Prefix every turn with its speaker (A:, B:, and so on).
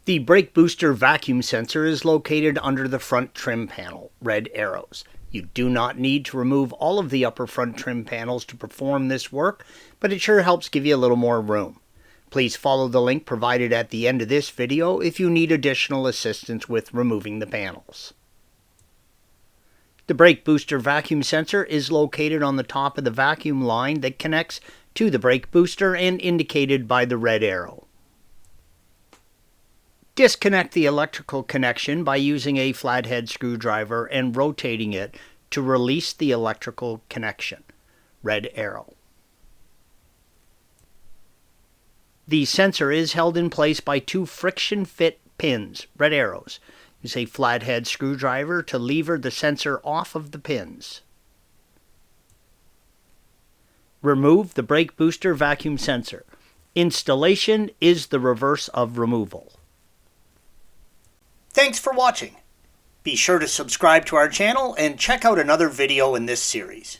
A: The brake booster vacuum sensor is located under the front trim panel, red arrows. You do not need to remove all of the upper front trim panels to perform this work, but it sure helps give you a little more room. Please follow the link provided at the end of this video if you need additional assistance with removing the panels. The brake booster vacuum sensor is located on the top of the vacuum line that connects to the brake booster and indicated by the red arrow. Disconnect the electrical connection by using a flathead screwdriver and rotating it to release the electrical connection. Red arrow. The sensor is held in place by two friction fit pins, red arrows. Use a flathead screwdriver to lever the sensor off of the pins. Remove the brake booster vacuum sensor. Installation is the reverse of removal. Thanks for watching. Be sure to subscribe to our channel and check out another video in this series.